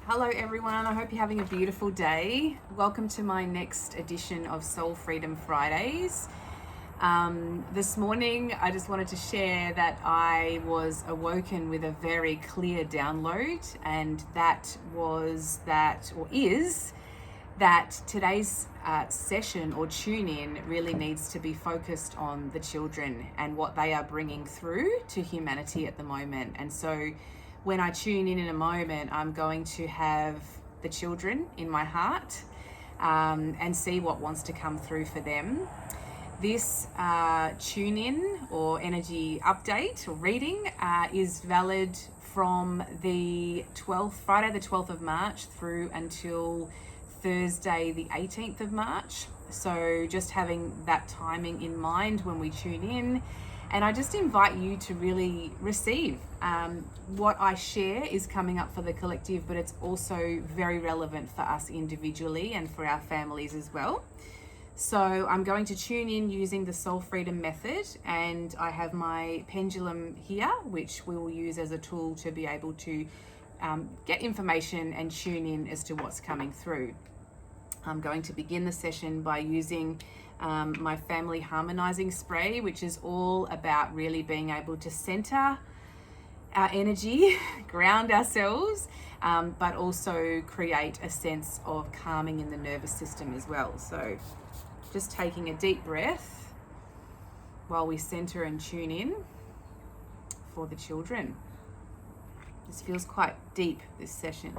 Hello everyone, I hope you're having a beautiful day. Welcome to my next edition of Soul Freedom Fridays. This morning I just wanted to share that I was awoken with a very clear download, and that is that today's session or tune in really needs to be focused on the children and what they are bringing through to humanity at the moment. And so when I tune in a moment, I'm going to have the children in my heart and see what wants to come through for them. This tune in or energy update or reading is valid from the 12th, Friday the 12th of March through until Thursday the 18th of March. So just having that timing in mind when we tune in. And I just invite you to really receive what I share is coming up for the collective, but it's also very relevant for us individually and for our families as well. So I'm going to tune in using the Soul Freedom method, and I have my pendulum here, which we will use as a tool to be able to get information and tune in as to what's coming through. I'm going to begin the session by using my family harmonizing spray, which is all about really being able to center our energy, ground ourselves, but also create a sense of calming in the nervous system as well. So just taking a deep breath while we center and tune in for the children. This feels quite deep, this session.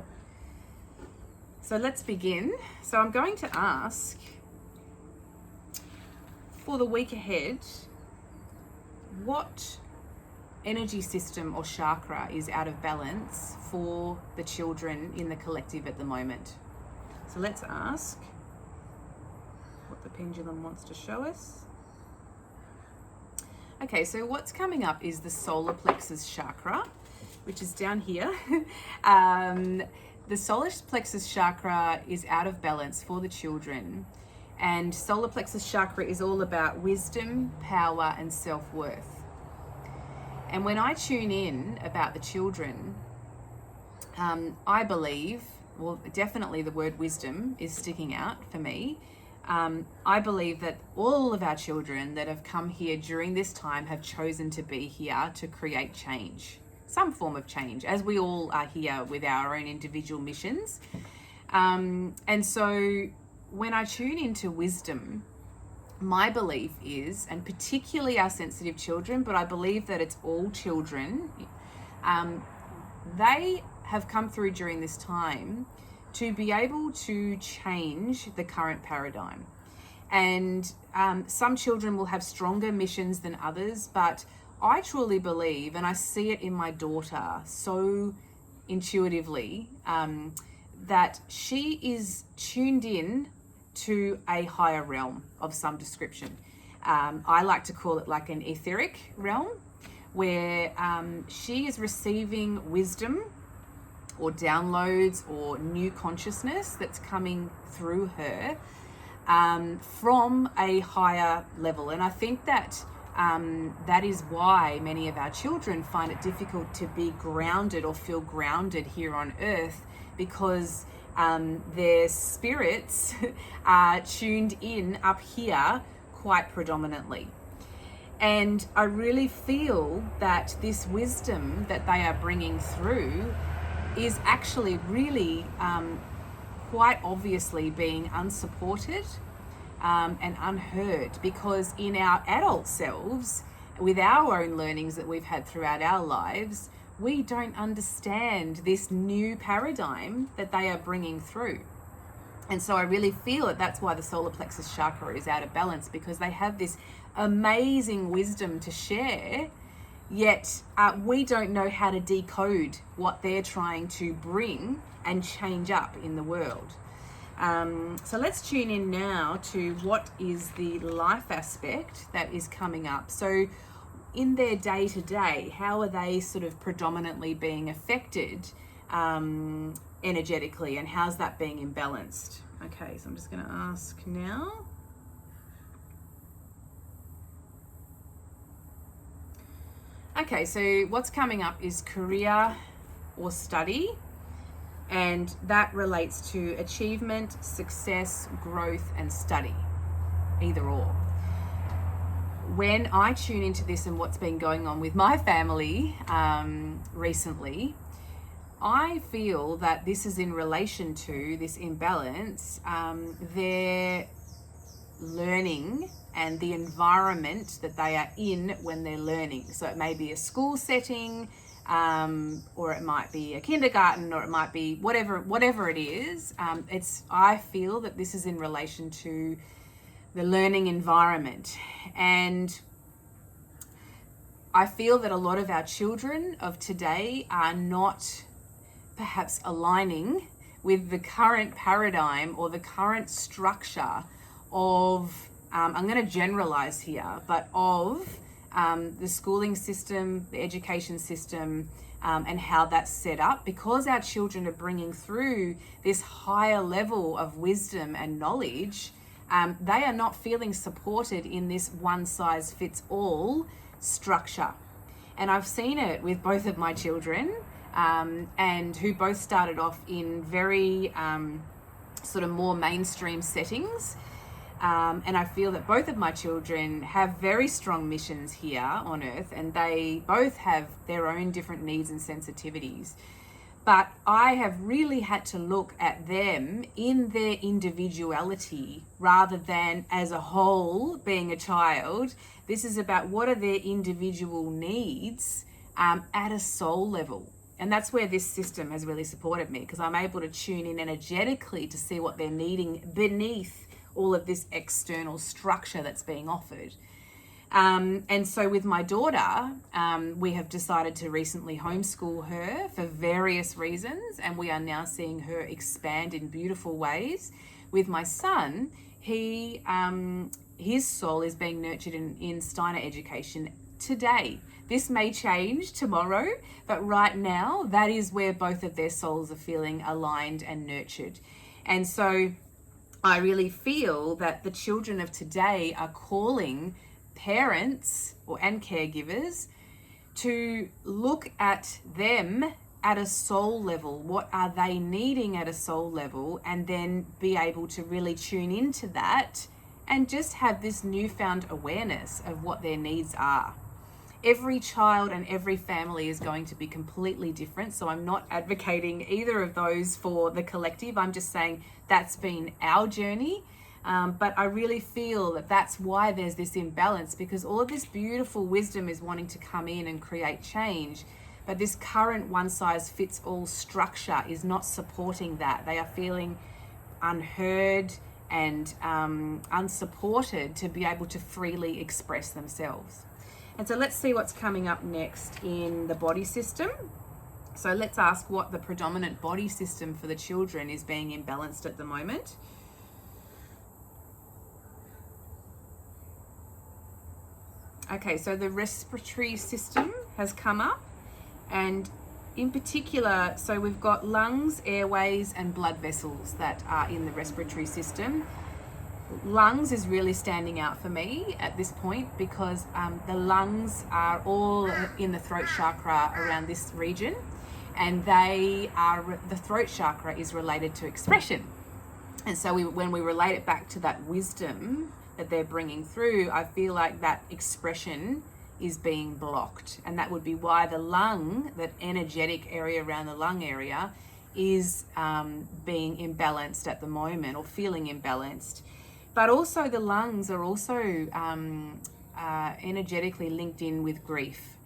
So let's begin. So I'm going to ask, for the week ahead, what energy system or chakra is out of balance for the children in the collective at the moment? So let's ask what the pendulum wants to show us. Okay, so what's coming up is the solar plexus chakra, which is down here. The solar plexus chakra is out of balance for the children. And solar plexus chakra is all about wisdom, power, and self-worth. And when I tune in about the children, I believe, well, definitely the word wisdom is sticking out for me. I believe that all of our children that have come here during this time have chosen to be here to create change, some form of change, as we all are here with our own individual missions. And so when I tune into wisdom, my belief is, and particularly our sensitive children, but I believe that it's all children, they have come through during this time to be able to change the current paradigm. And some children will have stronger missions than others, but I truly believe, and I see it in my daughter so intuitively, that she is tuned in to a higher realm of some description. I like to call it like an etheric realm, where she is receiving wisdom or downloads or new consciousness that's coming through her from a higher level. And I think that that is why many of our children find it difficult to be grounded or feel grounded here on earth, because their spirits are tuned in up here quite predominantly. And I really feel that this wisdom that they are bringing through is actually really quite obviously being unsupported and unheard, because in our adult selves, with our own learnings that we've had throughout our lives, we don't understand this new paradigm that they are bringing through. And so I really feel that that's why the solar plexus chakra is out of balance, because they have this amazing wisdom to share, yet we don't know how to decode what they're trying to bring and change up in the world. So let's tune in now to what is the life aspect that is coming up. So in their day-to-day, how are they sort of predominantly being affected energetically, and how's that being imbalanced? Okay, so I'm just going to ask now. Okay, so what's coming up is career or study. And that relates to achievement, success, growth, and study, either or. When I tune into this and what's been going on with my family recently, I feel that this is in relation to this imbalance, their learning and the environment that they are in when they're learning. So it may be a school setting, or it might be a kindergarten, or it might be whatever it is. I feel that this is in relation to the learning environment. And I feel that a lot of our children of today are not perhaps aligning with the current paradigm or the current structure of, I'm going to generalize here, but of the schooling system, the education system, and how that's set up. Because our children are bringing through this higher level of wisdom and knowledge, they are not feeling supported in this one-size-fits-all structure. And I've seen it with both of my children, and who both started off in very sort of more mainstream settings. And I feel that both of my children have very strong missions here on earth, and they both have their own different needs and sensitivities. But I have really had to look at them in their individuality rather than as a whole being a child. This is about what are their individual needs at a soul level. And that's where this system has really supported me, because I'm able to tune in energetically to see what they're needing beneath all of this external structure that's being offered. And so with my daughter, we have decided to recently homeschool her for various reasons, and we are now seeing her expand in beautiful ways. With my son, his soul is being nurtured in Steiner education today. This may change tomorrow, but right now, that is where both of their souls are feeling aligned and nurtured. And so I really feel that the children of today are calling parents and caregivers to look at them at a soul level. What are they needing at a soul level? And then be able to really tune into that and just have this newfound awareness of what their needs are. Every child and every family is going to be completely different. So I'm not advocating either of those for the collective. I'm just saying that's been our journey. But I really feel that that's why there's this imbalance, because all of this beautiful wisdom is wanting to come in and create change. But this current one-size-fits-all structure is not supporting that. They are feeling unheard and unsupported to be able to freely express themselves. And so let's see what's coming up next in the body system. So let's ask what the predominant body system for the children is being imbalanced at the moment. Okay, so the respiratory system has come up, and in particular, so we've got lungs, airways, and blood vessels that are in the respiratory system. Lungs is really standing out for me at this point, because the lungs are all in the throat chakra around this region, and the throat chakra is related to expression. And so when we relate it back to that wisdom that they're bringing through, I feel like that expression is being blocked. And that would be why the lung, that energetic area around the lung area, is being imbalanced at the moment, or feeling imbalanced. But also the lungs are also energetically linked in with grief.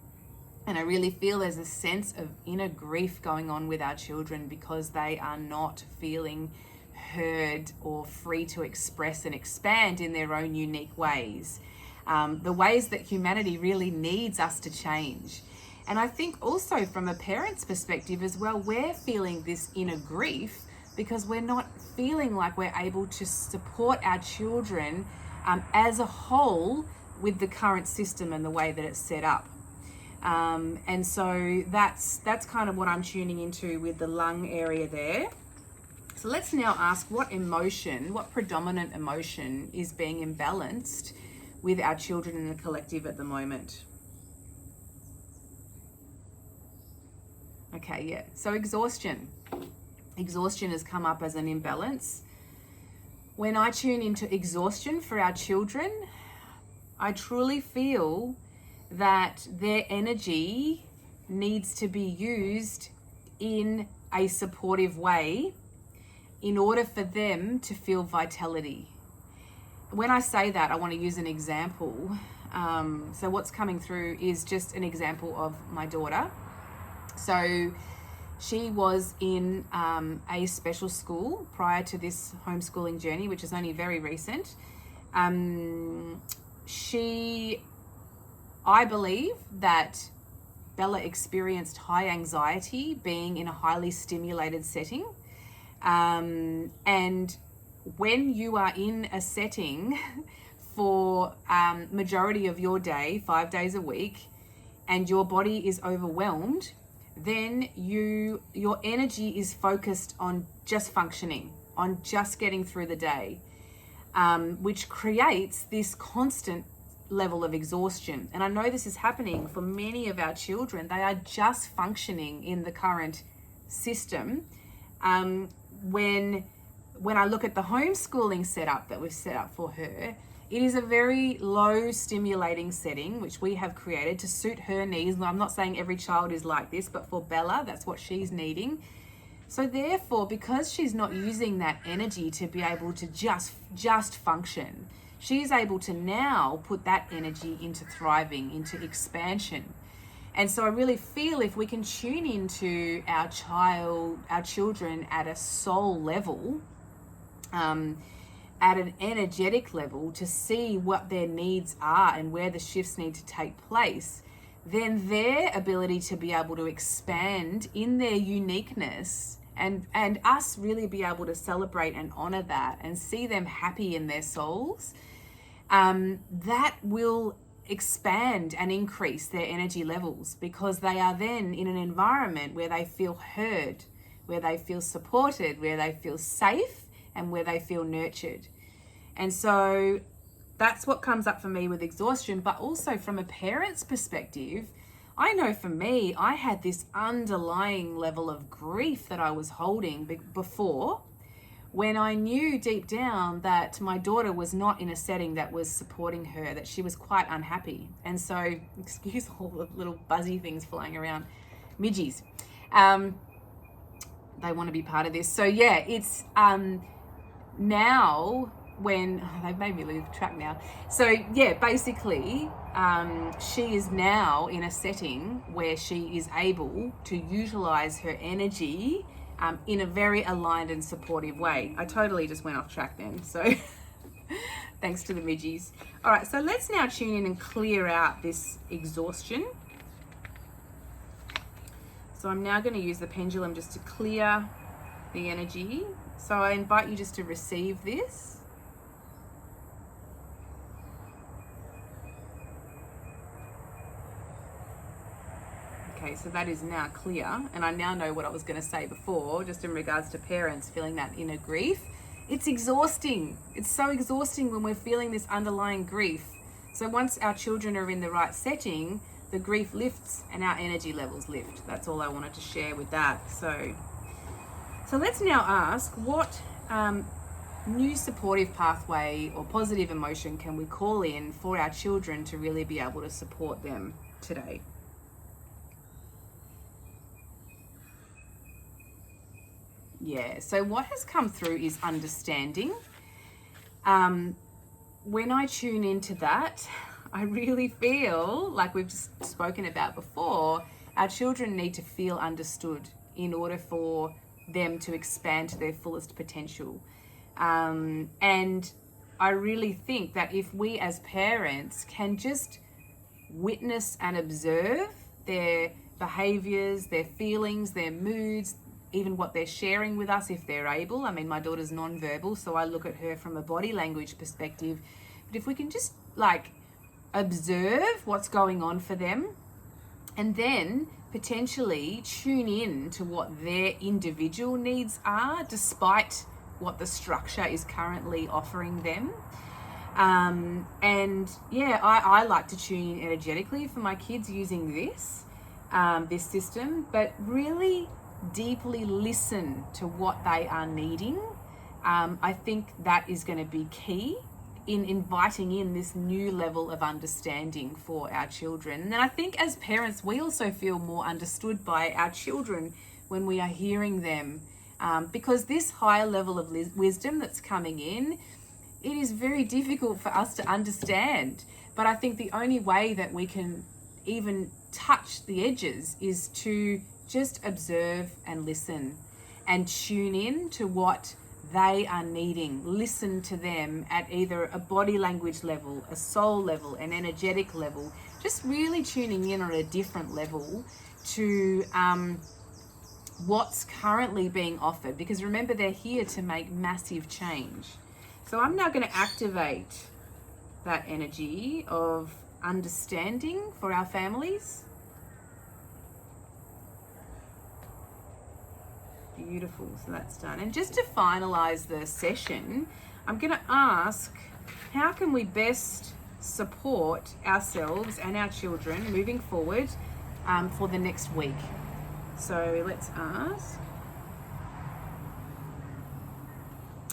And I really feel there's a sense of inner grief going on with our children, because they are not feeling heard or free to express and expand in their own unique ways. The ways that humanity really needs us to change. And I think also from a parent's perspective as well, we're feeling this inner grief because we're not feeling like we're able to support our children as a whole with the current system and the way that it's set up. And so that's kind of what I'm tuning into with the lung area there. So let's now ask what predominant emotion is being imbalanced with our children in the collective at the moment. Okay, yeah. So exhaustion. exhaustion has come up as an imbalance. When I tune into exhaustion for our children, I truly feel that their energy needs to be used in a supportive way in order for them to feel vitality. When I say that, I want to use an example. So what's coming through is just an example of my daughter. So she was in a special school prior to this homeschooling journey, which is only very recent. I believe that Bella experienced high anxiety being in a highly stimulated setting. And when you are in a setting for majority of your day, 5 days a week, and your body is overwhelmed, then your energy is focused on just functioning, on just getting through the day, which creates this constant level of exhaustion. And I know this is happening for many of our children. They are just functioning in the current system. When I look at the homeschooling setup that we've set up for her, it is a very low stimulating setting, which we have created to suit her needs. I'm not saying every child is like this, but for Bella, that's what she's needing. So therefore, because she's not using that energy to be able to just function, she's able to now put that energy into thriving, into expansion. And so I really feel if we can tune into our children at a soul level, at an energetic level, to see what their needs are and where the shifts need to take place, then their ability to be able to expand in their uniqueness and us really be able to celebrate and honor that and see them happy in their souls, that will expand and increase their energy levels, because they are then in an environment where they feel heard, where they feel supported, where they feel safe, and where they feel nurtured. And so that's what comes up for me with exhaustion. But also from a parent's perspective, I know for me, I had this underlying level of grief that I was holding before, when I knew deep down that my daughter was not in a setting that was supporting her, that she was quite unhappy. And so, excuse all the little buzzy things flying around, midgies. They want to be part of this. So yeah, it's now when they've made me lose track now. So yeah, basically, she is now in a setting where she is able to utilize her energy in a very aligned and supportive way. I totally just went off track then, so thanks to the midgies. All right, so let's now tune in and clear out this exhaustion. So I'm now going to use the pendulum just to clear the energy. So I invite you just to receive this. Okay, so that is now clear, and I now know what I was going to say before, just in regards to parents feeling that inner grief. It's exhausting. It's so exhausting when we're feeling this underlying grief. So once our children are in the right setting, the grief lifts and our energy levels lift. That's all I wanted to share with that. So let's now ask, what new supportive pathway or positive emotion can we call in for our children to really be able to support them today? Yeah, so what has come through is understanding. When I tune into that, I really feel like we've just spoken about before, our children need to feel understood in order for them to expand to their fullest potential. And I really think that if we as parents can just witness and observe their behaviors, their feelings, their moods, even what they're sharing with us if they're able. I mean, my daughter's non-verbal, so I look at her from a body language perspective. But if we can just observe what's going on for them, and then potentially tune in to what their individual needs are, despite what the structure is currently offering them. And yeah, I like to tune in energetically for my kids using this system, but really deeply listen to what they are needing, I think that is going to be key in inviting in this new level of understanding for our children. And then I think as parents, we also feel more understood by our children when we are hearing them, because this higher level of wisdom that's coming in, it is very difficult for us to understand. But I think the only way that we can even touch the edges is to just observe and listen and tune in to what they are needing. Listen to them at either a body language level, a soul level, an energetic level, just really tuning in on a different level to what's currently being offered, because remember, they're here to make massive change. So I'm now going to activate that energy of understanding for our families. Beautiful. So that's done. And just to finalize the session, I'm going to ask, how can we best support ourselves and our children moving forward for the next week? So let's ask.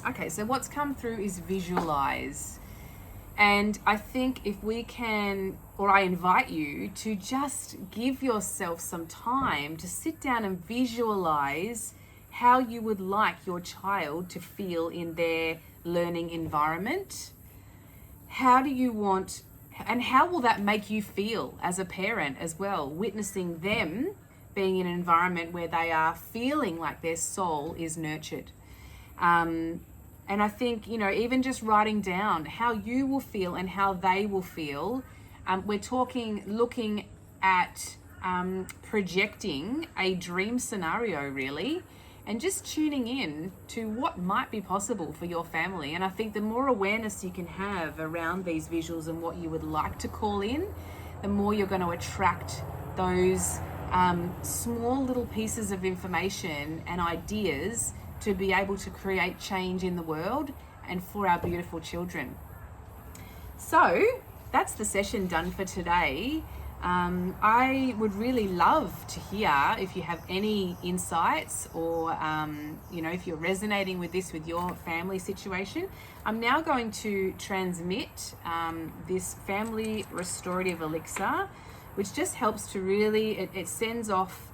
Okay, so what's come through is visualize. And I think if we can, or I invite you to just give yourself some time to sit down and visualize how you would like your child to feel in their learning environment. How do you want, and how will that make you feel as a parent as well, witnessing them being in an environment where they are feeling like their soul is nurtured. And I think, even just writing down how you will feel and how they will feel. We're looking at projecting a dream scenario, really, and just tuning in to what might be possible for your family. And I think the more awareness you can have around these visuals and what you would like to call in, the more you're going to attract those small little pieces of information and ideas to be able to create change in the world and for our beautiful children. So that's the session done for today. I would really love to hear if you have any insights or, if you're resonating with this with your family situation. I'm now going to transmit this family restorative elixir, which just helps to really, it sends off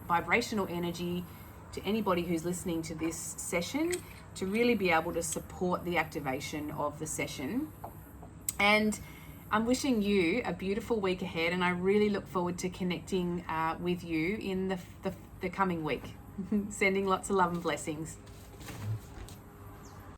vibrational energy to anybody who's listening to this session to really be able to support the activation of the session. And I'm wishing you a beautiful week ahead, and I really look forward to connecting with you in the coming week. Sending lots of love and blessings.